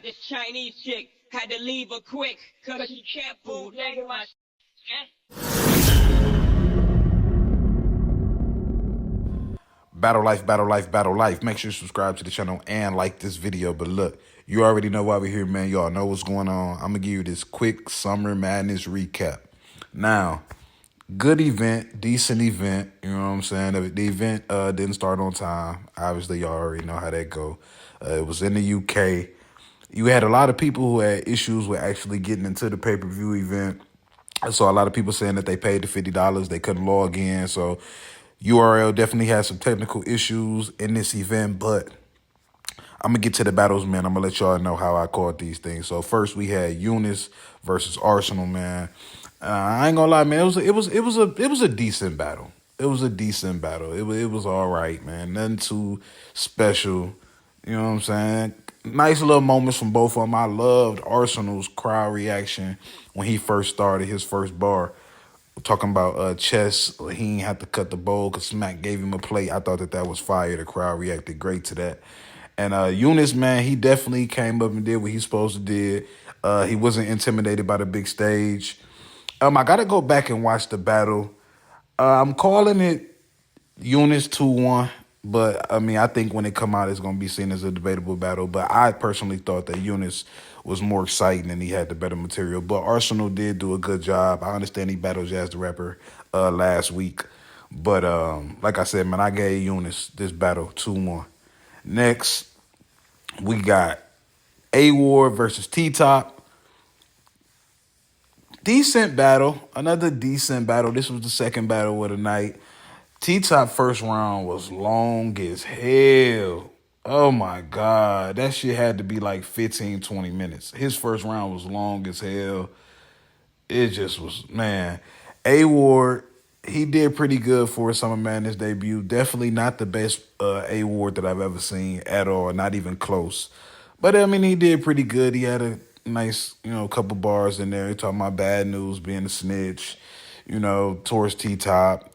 this Chinese chick, had to leave her quick, cause she can't bootleg my Battle Life, Battle Life, Battle Life. Make sure you subscribe to the channel and like this video. But look, you already know why we're here, man. Y'all know what's going on. I'm going to give you this quick Summer Madness recap. Now, good event, decent event. You know what I'm saying? The event didn't start on time. Obviously, y'all already know how that go. It was in the UK. You had a lot of people who had issues with actually getting into the pay-per-view event. I saw a lot of people saying that they paid the $50. They couldn't log in. So URL definitely had some technical issues in this event, but I'm going to get to the battles, man. I'm going to let y'all know how I called these things. So first we had Eunice versus Arsenal, man. I ain't gonna lie, man. It was a decent battle. It was a decent battle. It was all right, man. Nothing too special. You know what I'm saying? Nice little moments from both of them. I loved Arsenal's crowd reaction when he first started his first bar. Talking about chess, he ain't have to cut the bowl because Smack gave him a plate. I thought that was fire. The crowd reacted great to that. And Eunice, man, he definitely came up and did what he's supposed to did. He wasn't intimidated by the big stage. I got to go back and watch the battle. I'm calling it Eunice 2-1. But, I mean, I think when it come out, it's going to be seen as a debatable battle. But I personally thought that Eunice was more exciting and he had the better material. But Arsenal did do a good job. I understand he battled Jazz the Rapper last week. But, like I said, man, I gave Eunice this battle 2-1. Next, we got A-Ward versus T-Top. Decent battle. Another decent battle. This was the second battle of the night. T-Top first round was long as hell. Oh, my God. That shit had to be like 15, 20 minutes. His first round was long as hell. It just was, man. A-Ward, he did pretty good for a Summer Madness debut. Definitely not the best A-Ward that I've ever seen at all, not even close. But, I mean, he did pretty good. He had a nice, couple bars in there. He talking about bad news, being a snitch, towards T-Top.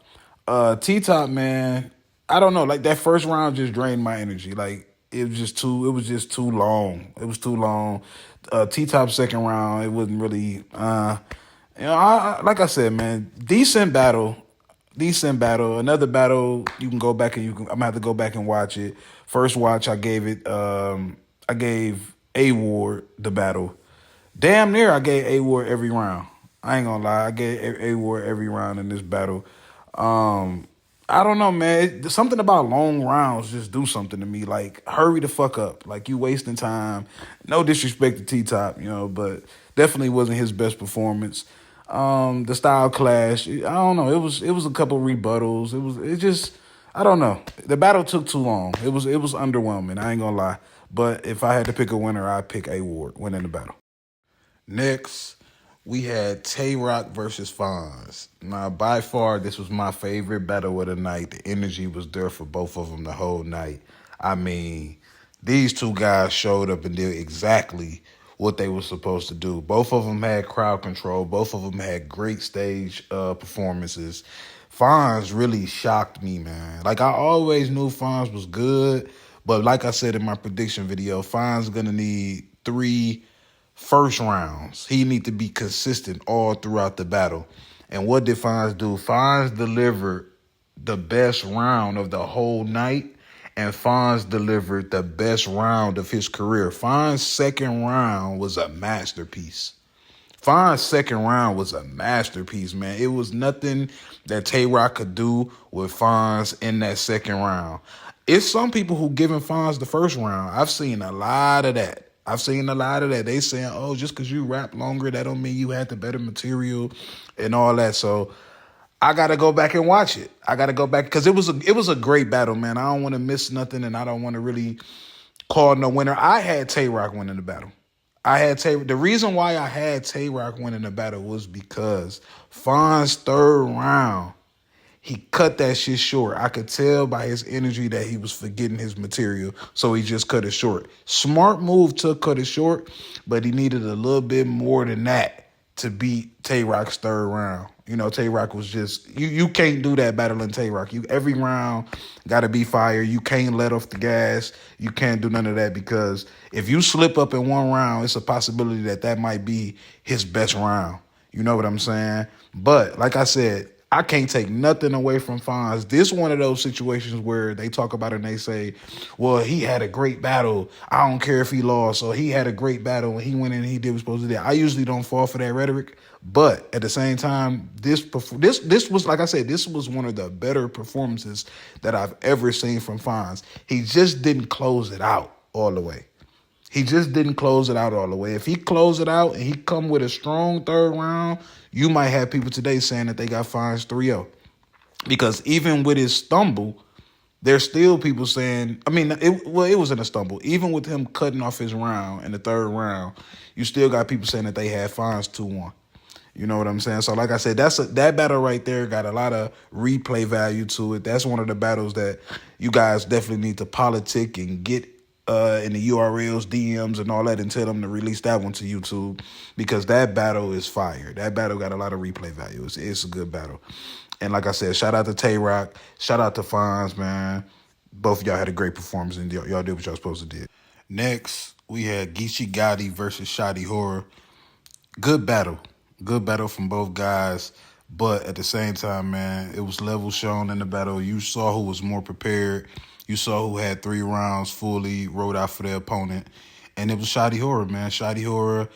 T-Top, man, I don't know. Like, that first round just drained my energy. Like, it was just too long. It was too long. T-Top second round, it wasn't really, like I said, man, decent battle. Another battle, you can go back and I'm going to have to go back and watch it. First watch, I gave A-Ward the battle. Damn near I gave A-Ward every round. I ain't gonna lie. I gave A-Ward every round in this battle. I don't know, man. Something about long rounds just do something to me. Like, hurry the fuck up. Like, you wasting time. No disrespect to T-Top, but definitely wasn't his best performance. The style clash, I don't know. It was a couple rebuttals. I don't know. The battle took too long. It was underwhelming. I ain't gonna lie. But if I had to pick a winner, I'd pick A-Ward winning the battle. Next, we had Tay-Rock versus Fonz. Now, by far, this was my favorite battle of the night. The energy was there for both of them the whole night. I mean, these two guys showed up and did exactly what they were supposed to do. Both of them had crowd control. Both of them had great stage performances. Fonz really shocked me, man. Like, I always knew Fonz was good, but like I said in my prediction video, Fonz going to need 3 first rounds. He need to be consistent all throughout the battle. And what did Fonz do? Fonz delivered the best round of the whole night, and Fonz delivered the best round of his career. Fonz's second round was a masterpiece. Fonz's second round was a masterpiece, man. It was nothing that Tay-Rock could do with Fonz in that second round. It's some people who giving Fonz the first round. I've seen a lot of that. They saying, oh, just because you rap longer, that don't mean you had the better material and all that. So I got to go back and watch it. I got to go back because it was a great battle, man. I don't want to miss nothing, and I don't want to really call no winner. I had Tay-Rock winning the battle. The reason why I had Tay-Rock winning the battle was because Fonz's third round, he cut that shit short. I could tell by his energy that he was forgetting his material, so he just cut it short. Smart move to cut it short, but he needed a little bit more than that to beat Tay Rock's third round. You know, Tay Rock was just you can't do that battling Tay Rock. You every round gotta be fire. You can't let off the gas. You can't do none of that because if you slip up in one round, it's a possibility that might be his best round. You know what I'm saying? But like I said, I can't take nothing away from Fonz. This one of those situations where they talk about it and they say, well, he had a great battle. I don't care if he lost. Or he had a great battle and he went in and he did what he was supposed to do. I usually don't fall for that rhetoric. But at the same time, this was, like I said, this was one of the better performances that I've ever seen from Fonz. He just didn't close it out all the way. He just didn't close it out all the way. If he closed it out and he come with a strong third round, you might have people today saying that they got Fonz 3-0. Because even with his stumble, there's still people saying, I mean, it wasn't a stumble. Even with him cutting off his round in the third round, you still got people saying that they had Fonz 2-1. You know what I'm saying? So like I said, that battle right there got a lot of replay value to it. That's one of the battles that you guys definitely need to politic and get in the URLs, DMs, and all that and tell them to release that one to YouTube because that battle is fire. That battle got a lot of replay value. It's a good battle. And like I said, shout out to Tay Rock. Shout out to Fonz, man. Both of y'all had a great performance and y'all did what y'all supposed to do. Next, we had Geechee Gotti versus Shotty Horror. Good battle. Good battle from both guys. But at the same time, man, it was levels shown in the battle. You saw who was more prepared. You saw who had 3 rounds fully wrote out for their opponent. And it was Shotty Horror, man. Shotty Horror,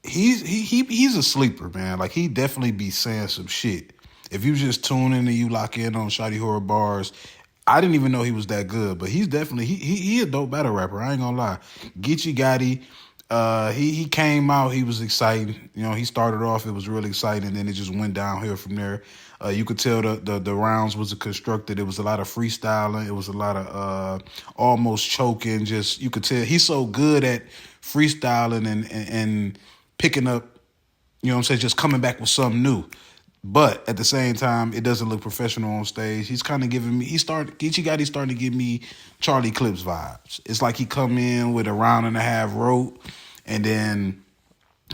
he's a sleeper, man. Like, he definitely be saying some shit. If you just tune in and you lock in on Shotty Horror bars, I didn't even know he was that good. But he's definitely, he a dope battle rapper. I ain't gonna lie. Geechee Gotti, he came out, he was exciting. You know, he started off, it was really exciting, and then it just went downhill from there. You could tell the rounds was constructed. It was a lot of freestyling. It was a lot of almost choking. Just, you could tell he's so good at freestyling and picking up, you know what I'm saying, just coming back with something new. But at the same time, it doesn't look professional on stage. He's kind of giving me, Geechee Gotti starting to give me Charlie Clips vibes. It's like he come in with a round and a half rope, and then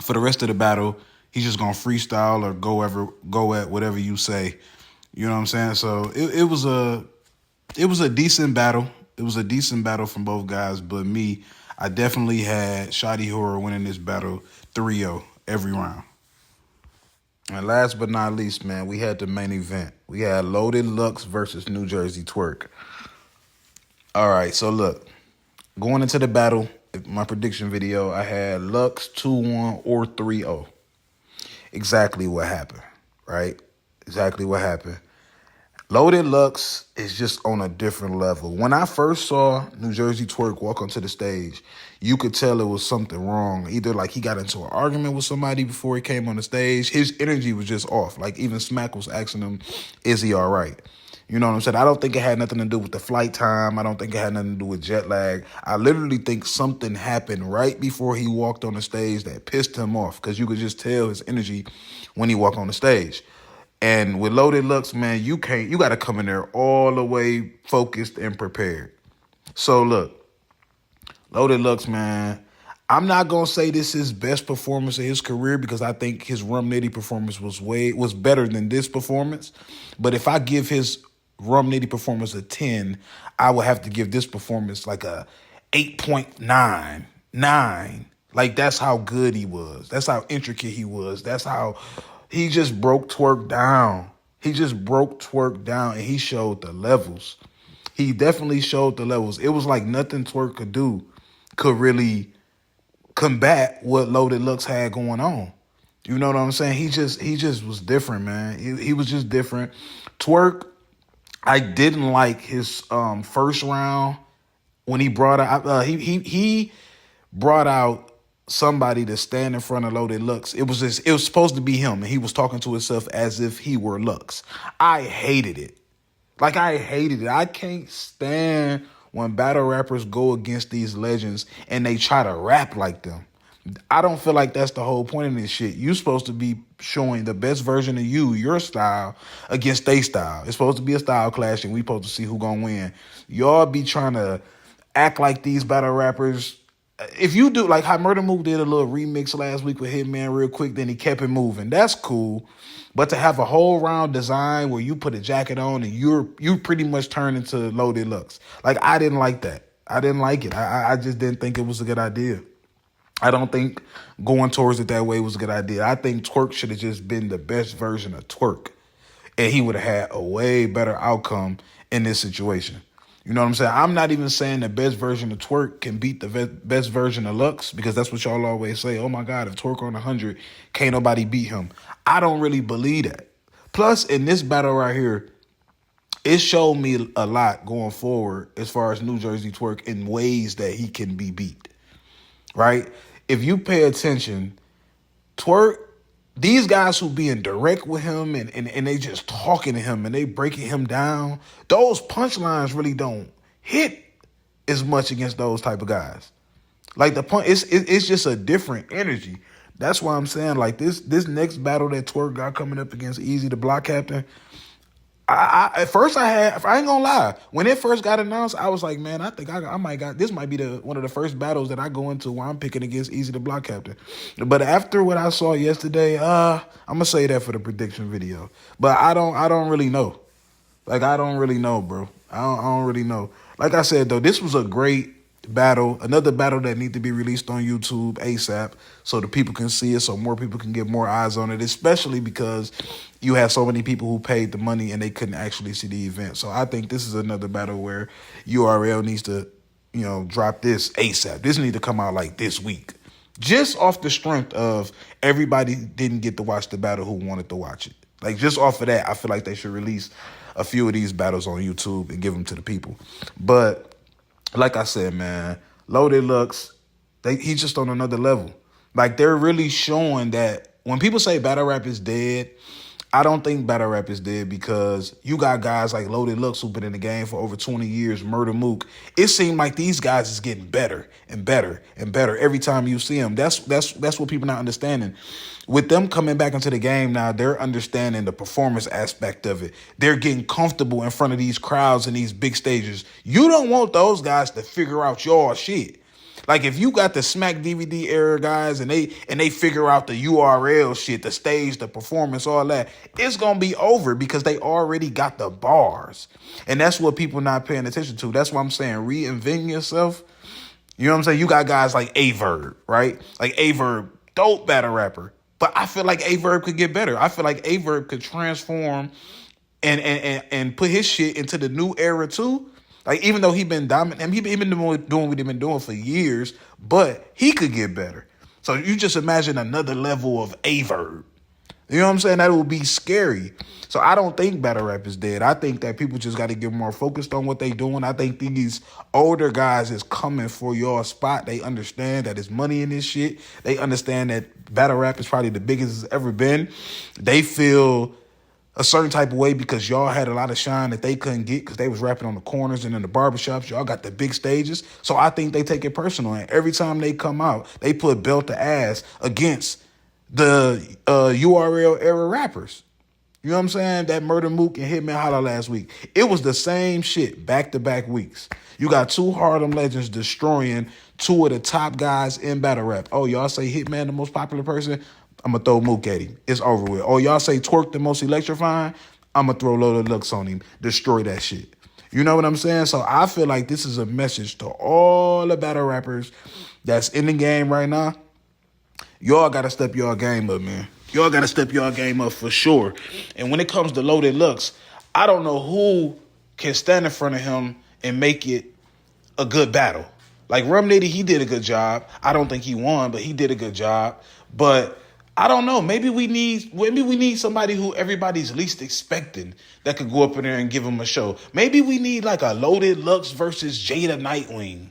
for the rest of the battle, he's just gonna freestyle or go at whatever you say. You know what I'm saying? So it was a decent battle. It was a decent battle from both guys, but me, I definitely had Shotty Horror winning this battle 3-0 every round. And last but not least, man, we had the main event. We had Loaded Lux versus New Jersey Twerk. All right, so look, going into the battle, my prediction video, I had Lux 2-1 or 3-0. Exactly what happened, right? Exactly what happened. Loaded Lux is just on a different level. When I first saw New Jersey Twerk walk onto the stage, you could tell it was something wrong. Either like he got into an argument with somebody before he came on the stage. His energy was just off. Like even Smack was asking him, is he all right? You know what I'm saying? I don't think it had nothing to do with the flight time. I don't think it had nothing to do with jet lag. I literally think something happened right before he walked on the stage that pissed him off because you could just tell his energy when he walked on the stage. And with Loaded Lux, man, you got to come in there all the way focused and prepared. So look, Loaded Lux, man, I'm not going to say this is his best performance of his career because I think his Rum Nitty performance was better than this performance. But if I give his Rum Nitty performance a 10, I would have to give this performance like a 8.9, 9. Like, that's how good he was. That's how intricate he was. That's how he just broke Twerk down. He just broke Twerk down, and he showed the levels. He definitely showed the levels. It was like nothing Twerk could do could really combat what Loaded Lux had going on. You know what I'm saying? He just was different, man. He was just different. Twerk, I didn't like his first round when he brought out he brought out somebody to stand in front of Loaded Lux. It was supposed to be him, and he was talking to himself as if he were Lux. I hated it. Like, I hated it. I can't stand when battle rappers go against these legends and they try to rap like them. I don't feel like that's the whole point of this shit. You're supposed to be showing the best version of you, your style, against their style. It's supposed to be a style clash, and we supposed to see who gonna win. Y'all be trying to act like these battle rappers if you do like how Murder Mook did a little remix last week with Hitman real quick, then he kept it moving. That's cool. But to have a whole round design where you put a jacket on and you pretty much turn into Loaded Lux. Like I didn't like that. I didn't like it. I just didn't think it was a good idea. I don't think going towards it that way was a good idea. I think Twerk should have just been the best version of Twerk. And he would have had a way better outcome in this situation. You know what I'm saying? I'm not even saying the best version of Twerk can beat the best version of Lux, because that's what y'all always say. Oh my God, if Twerk on 100, can't nobody beat him. I don't really believe that. Plus, in this battle right here, it showed me a lot going forward as far as New Jersey Twerk in ways that he can be beat, right? If you pay attention, Twerk, these guys who being direct with him and they just talking to him and they breaking him down, those punchlines really don't hit as much against those type of guys. Like the punch, it's just a different energy. That's why I'm saying like this next battle that Twerk got coming up against Easy the Block Captain. At first I ain't gonna lie, when it first got announced, I was like, man, I think I might got, this might be one of the first battles that I go into where I'm picking against Easy the Block Captain. But after what I saw yesterday, I'm gonna say that for the prediction video. But I don't really know. Like I don't really know, bro. I don't really know. Like I said though, this was a great battle, another battle that need to be released on YouTube ASAP so the people can see it, so more people can get more eyes on it, especially because you have so many people who paid the money and they couldn't actually see the event. So I think this is another battle where URL needs to, drop this ASAP. This needs to come out like this week. Just off the strength of everybody didn't get to watch the battle who wanted to watch it. Like just off of that, I feel like they should release a few of these battles on YouTube and give them to the people. But like I said, man, Loaded Lux, he's just on another level. Like they're really showing that when people say battle rap is dead, I don't think battle rap is dead, because you got guys like Loaded Lux who've been in the game for over 20 years, Murder Mook. It seemed like these guys is getting better and better and better every time you see them. That's what people not understanding. With them coming back into the game now, they're understanding the performance aspect of it. They're getting comfortable in front of these crowds and these big stages. You don't want those guys to figure out your shit. Like if you got the Smack DVD era guys and they figure out the URL shit, the stage, the performance, all that, it's gonna be over because they already got the bars. And that's what people not paying attention to. That's why I'm saying reinventing yourself. You know what I'm saying? You got guys like Averb, right? Like Averb, dope battle rapper. But I feel like Averb could get better. I feel like Averb could transform and put his shit into the new era too. Like, even though he been dominant, and he been doing what he been doing for years, but he could get better. So you just imagine another level of Averb. You know what I'm saying? That would be scary. So I don't think battle rap is dead. I think that people just got to get more focused on what they doing. I think these older guys is coming for your spot. They understand that there's money in this shit. They understand that battle rap is probably the biggest it's ever been. They feel a certain type of way because y'all had a lot of shine that they couldn't get because they was rapping on the corners and in the barbershops. Y'all got the big stages. So I think they take it personal. And every time they come out, they put belt to ass against the URL era rappers. You know what I'm saying? That Murder Mook and Hitman Holla last week. It was the same shit back-to-back weeks. You got two Harlem legends destroying two of the top guys in battle rap. Oh, y'all say Hitman the most popular person? I'm going to throw Mook at him. It's over with. Oh, y'all say Twerk the most electrifying? I'm going to throw Loaded Lux on him. Destroy that shit. You know what I'm saying? So I feel like this is a message to all the battle rappers that's in the game right now. Y'all got to step your game up, man. Y'all got to step your game up for sure. And when it comes to Loaded Lux, I don't know who can stand in front of him and make it a good battle. Like Rum Nitty, he did a good job. I don't think he won, but he did a good job. But I don't know. Maybe we need somebody who everybody's least expecting that could go up in there and give him a show. Maybe we need like a Loaded Lux versus Jada Nightwing.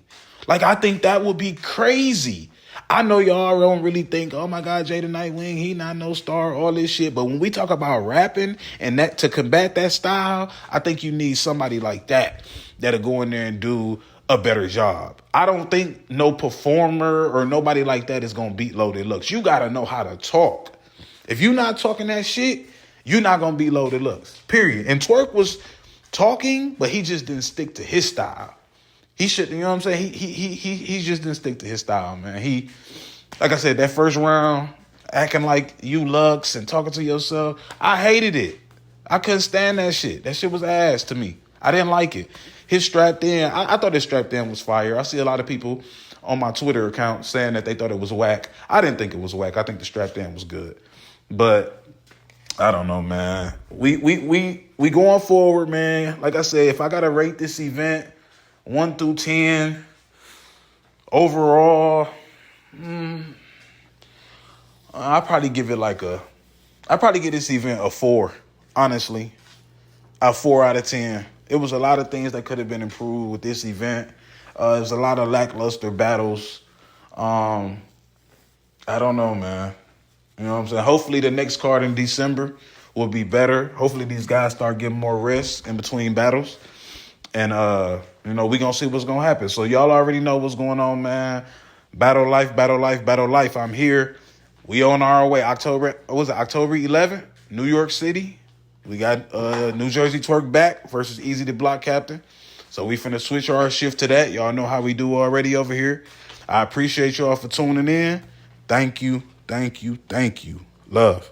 Like, I think that would be crazy. I know y'all don't really think, oh my God, Jada Nightwing, he not no star, all this shit. But when we talk about rapping and that to combat that style, I think you need somebody like that that'll go in there and do a better job. I don't think no performer or nobody like that is going to beat Loaded Lux. You got to know how to talk. If you're not talking that shit, you're not going to beat Loaded Lux, period. And Twerk was talking, but he just didn't stick to his style. He should, you know what I'm saying? He just didn't stick to his style, man. He, like I said, that first round, acting like you Lux and talking to yourself, I hated it. I couldn't stand that shit. That shit was ass to me. I didn't like it. His strapped in, I thought his strapped in was fire. I see a lot of people on my Twitter account saying that they thought it was whack. I didn't think it was whack. I think the strapped in was good. But I don't know, man. We going forward, man. Like I said, if I gotta rate this event 1 through 10, overall, I probably give this event a 4. Honestly, a 4 out of 10. It was a lot of things that could have been improved with this event. It was a lot of lackluster battles. I don't know, man. You know what I'm saying? Hopefully the next card in December will be better. Hopefully these guys start getting more rest in between battles. And, we're going to see what's going to happen. So y'all already know what's going on, man. BattleLYFE, BattleLYFE, BattleLYFE. I'm here. We on our way. October 11th? New York City. We got New Jersey Twerk back versus Easy the Block Captain. So we finna switch our shift to that. Y'all know how we do already over here. I appreciate y'all for tuning in. Thank you. Love.